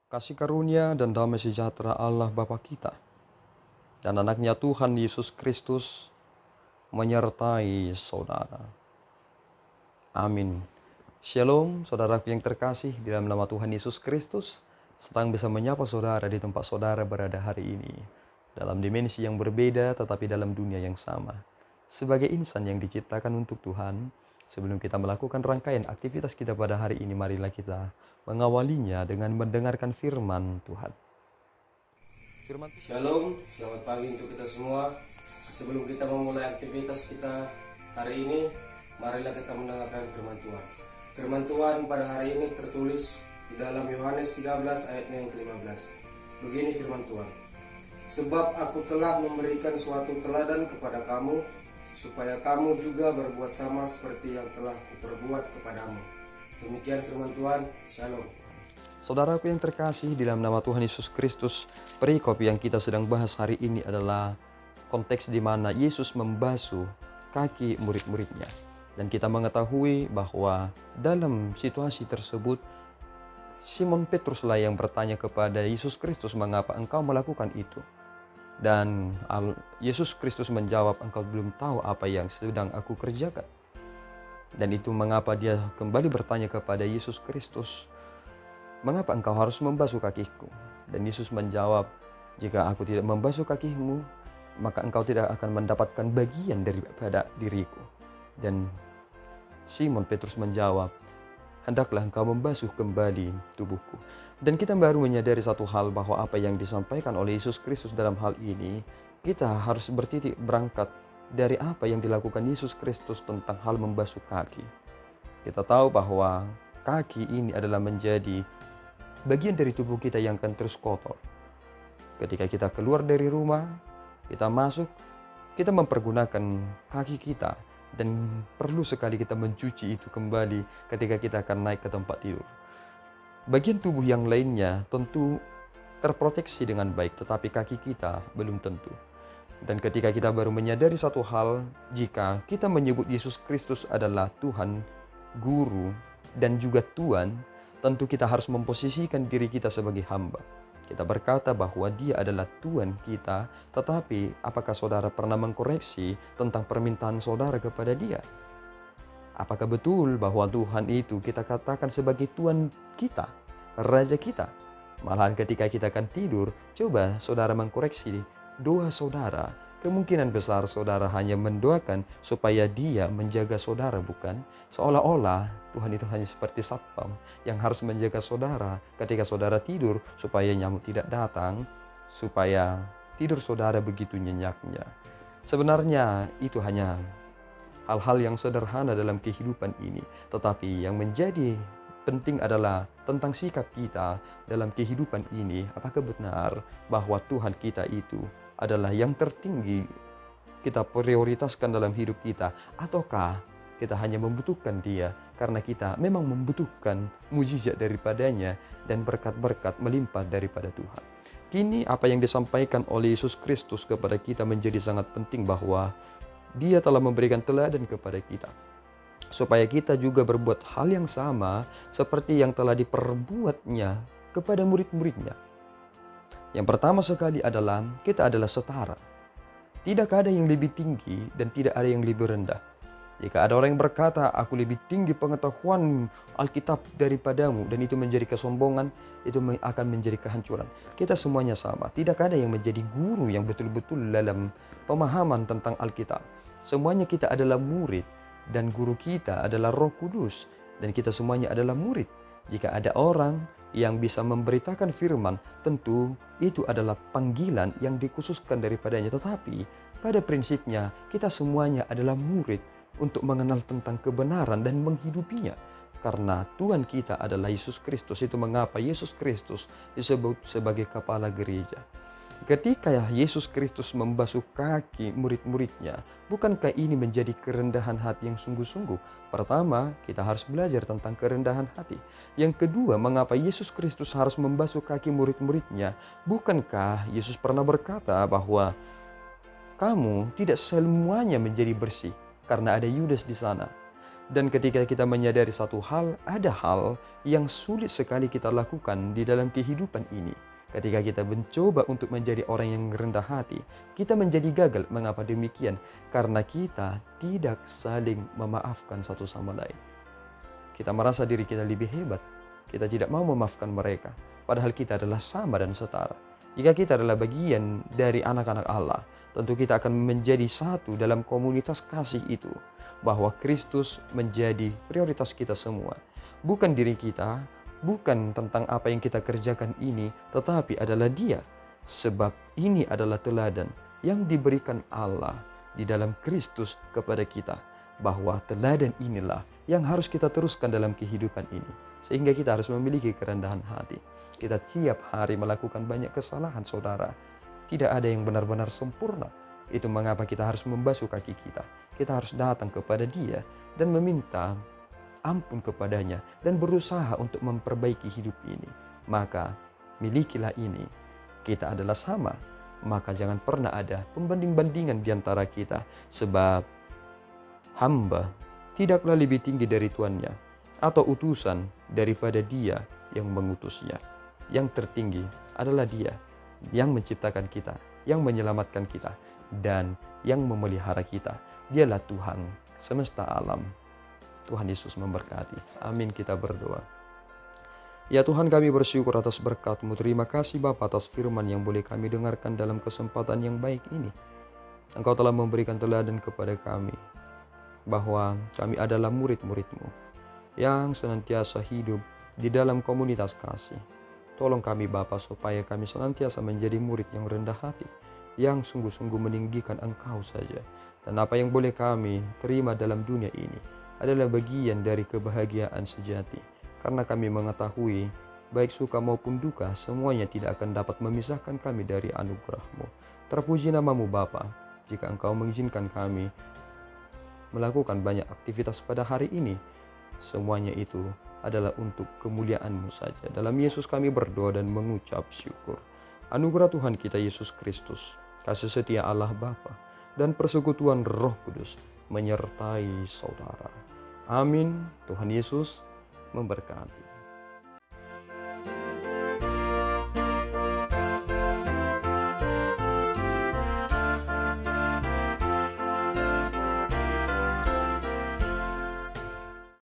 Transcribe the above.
Kasih karunia dan damai sejahtera Allah Bapa kita dan anaknya Tuhan Yesus Kristus menyertai saudara. Amin. Shalom saudaraku yang terkasih, di dalam nama Tuhan Yesus Kristus. Senang bisa menyapa saudara di tempat saudara berada hari ini, dalam dimensi yang berbeda tetapi dalam dunia yang sama. Sebagai insan yang diciptakan untuk Tuhan, sebelum kita melakukan rangkaian aktivitas kita pada hari ini, marilah kita mengawalinya dengan mendengarkan firman Tuhan. Shalom, selamat pagi untuk kita semua. Sebelum kita memulai aktivitas kita hari ini, marilah kita mendengarkan firman Tuhan. Firman Tuhan pada hari ini tertulis di dalam Yohanes 13 ayatnya yang ke-15. Begini firman Tuhan. Sebab aku telah memberikan suatu teladan kepada kamu, supaya kamu juga berbuat sama seperti yang telah kuperbuat kepadamu. Demikian firman Tuhan. Shalom. Saudaraku yang terkasih, di dalam nama Tuhan Yesus Kristus, perikop yang kita sedang bahas hari ini adalah konteks di mana Yesus membasuh kaki murid-muridnya. Dan kita mengetahui bahwa dalam situasi tersebut, Simon Petruslah yang bertanya kepada Yesus Kristus, "Mengapa engkau melakukan itu?" Dan Yesus Kristus menjawab, "Engkau belum tahu apa yang sedang aku kerjakan." Dan itu mengapa dia kembali bertanya kepada Yesus Kristus, "Mengapa engkau harus membasuh kakiku?" Dan Yesus menjawab, "Jika aku tidak membasuh kakimu, maka engkau tidak akan mendapatkan bagian daripada diriku." Dan Simon Petrus menjawab, "Hendaklah engkau membasuh kembali tubuhku." Dan kita baru menyadari satu hal, bahwa apa yang disampaikan oleh Yesus Kristus dalam hal ini, kita harus bertitik berangkat dari apa yang dilakukan Yesus Kristus tentang hal membasuh kaki. Kita tahu bahwa kaki ini adalah menjadi bagian dari tubuh kita yang akan terus kotor. Ketika kita keluar dari rumah, kita masuk, kita mempergunakan kaki kita, dan perlu sekali kita mencuci itu kembali ketika kita akan naik ke tempat tidur. Bagian tubuh yang lainnya tentu terproteksi dengan baik, tetapi kaki kita belum tentu. Dan ketika kita baru menyadari satu hal, jika kita menyebut Yesus Kristus adalah Tuhan, Guru, dan juga Tuhan, tentu kita harus memposisikan diri kita sebagai hamba. Kita berkata bahwa Dia adalah Tuhan kita, tetapi apakah saudara pernah mengkoreksi tentang permintaan saudara kepada Dia? Apakah betul bahwa Tuhan itu kita katakan sebagai Tuhan kita, Raja kita? Malahan ketika kita akan tidur, coba saudara mengkoreksi doa saudara. Kemungkinan besar saudara hanya mendoakan supaya Dia menjaga saudara, bukan? Seolah-olah Tuhan itu hanya seperti satpam yang harus menjaga saudara ketika saudara tidur, supaya nyamuk tidak datang, supaya tidur saudara begitu nyenyaknya. Sebenarnya itu hanya hal-hal yang sederhana dalam kehidupan ini, tetapi yang menjadi penting adalah tentang sikap kita dalam kehidupan ini. Apakah benar bahwa Tuhan kita itu adalah yang tertinggi kita prioritaskan dalam hidup kita, ataukah kita hanya membutuhkan Dia karena kita memang membutuhkan mujizat daripadanya dan berkat-berkat melimpah daripada Tuhan. Kini apa yang disampaikan oleh Yesus Kristus kepada kita menjadi sangat penting, bahwa Dia telah memberikan teladan kepada kita, supaya kita juga berbuat hal yang sama seperti yang telah diperbuatnya kepada murid-muridnya. Yang pertama sekali adalah, kita adalah setara. Tidak ada yang lebih tinggi dan tidak ada yang lebih rendah. Jika ada orang yang berkata, "Aku lebih tinggi pengetahuan Alkitab daripadamu," dan itu menjadi kesombongan, itu akan menjadi kehancuran. Kita semuanya sama. Tidak ada yang menjadi guru yang betul-betul dalam pemahaman tentang Alkitab. Semuanya kita adalah murid, dan guru kita adalah Roh Kudus, dan kita semuanya adalah murid. Jika ada orang yang bisa memberitakan firman, tentu itu adalah panggilan yang dikhususkan daripadanya. Tetapi pada prinsipnya kita semuanya adalah murid untuk mengenal tentang kebenaran dan menghidupinya. Karena Tuhan kita adalah Yesus Kristus, itu mengapa Yesus Kristus disebut sebagai kepala gereja. Ketika Yesus Kristus membasuh kaki murid-muridnya, bukankah ini menjadi kerendahan hati yang sungguh-sungguh? Pertama, kita harus belajar tentang kerendahan hati. Yang kedua, mengapa Yesus Kristus harus membasuh kaki murid-muridnya? Bukankah Yesus pernah berkata bahwa kamu tidak semuanya menjadi bersih, karena ada Yudas di sana? Dan ketika kita menyadari satu hal, ada hal yang sulit sekali kita lakukan di dalam kehidupan ini. Ketika kita mencoba untuk menjadi orang yang rendah hati, kita menjadi gagal. Mengapa demikian? Karena kita tidak saling memaafkan satu sama lain. Kita merasa diri kita lebih hebat. Kita tidak mau memaafkan mereka. Padahal kita adalah sama dan setara. Jika kita adalah bagian dari anak-anak Allah, tentu kita akan menjadi satu dalam komunitas kasih itu. Bahwa Kristus menjadi prioritas kita semua. Bukan diri kita, bukan tentang apa yang kita kerjakan ini, tetapi adalah Dia. Sebab ini adalah teladan yang diberikan Allah di dalam Kristus kepada kita. Bahwa teladan inilah yang harus kita teruskan dalam kehidupan ini. Sehingga kita harus memiliki kerendahan hati. Kita tiap hari melakukan banyak kesalahan, saudara. Tidak ada yang benar-benar sempurna. Itu mengapa kita harus membasuh kaki kita. Kita harus datang kepada Dia dan meminta ampun kepadanya dan berusaha untuk memperbaiki hidup ini. Maka milikilah ini. Kita adalah sama. Maka jangan pernah ada pembanding-bandingan di antara kita. Sebab hamba tidaklah lebih tinggi dari tuannya atau utusan daripada Dia yang mengutusnya. Yang tertinggi adalah Dia yang menciptakan kita, yang menyelamatkan kita, dan yang memelihara kita. Dialah Tuhan semesta alam. Tuhan Yesus memberkati. Amin, kita berdoa. Ya Tuhan, kami bersyukur atas berkat-Mu. Terima kasih Bapa atas firman yang boleh kami dengarkan dalam kesempatan yang baik ini. Engkau telah memberikan teladan kepada kami bahwa kami adalah murid-murid-Mu yang senantiasa hidup di dalam komunitas kasih. Tolong kami Bapa supaya kami senantiasa menjadi murid yang rendah hati, yang sungguh-sungguh meninggikan Engkau saja. Dan apa yang boleh kami terima dalam dunia ini adalah bagian dari kebahagiaan sejati. Karena kami mengetahui, baik suka maupun duka, semuanya tidak akan dapat memisahkan kami dari anugerah-Mu. Terpuji nama-Mu Bapa, jika Engkau mengizinkan kami melakukan banyak aktivitas pada hari ini. Semuanya itu adalah untuk kemuliaan-Mu saja. Dalam Yesus kami berdoa dan mengucap syukur. Anugerah Tuhan kita Yesus Kristus, kasih setia Allah Bapa, dan persekutuan Roh Kudus menyertai saudara. Amin. Tuhan Yesus memberkati.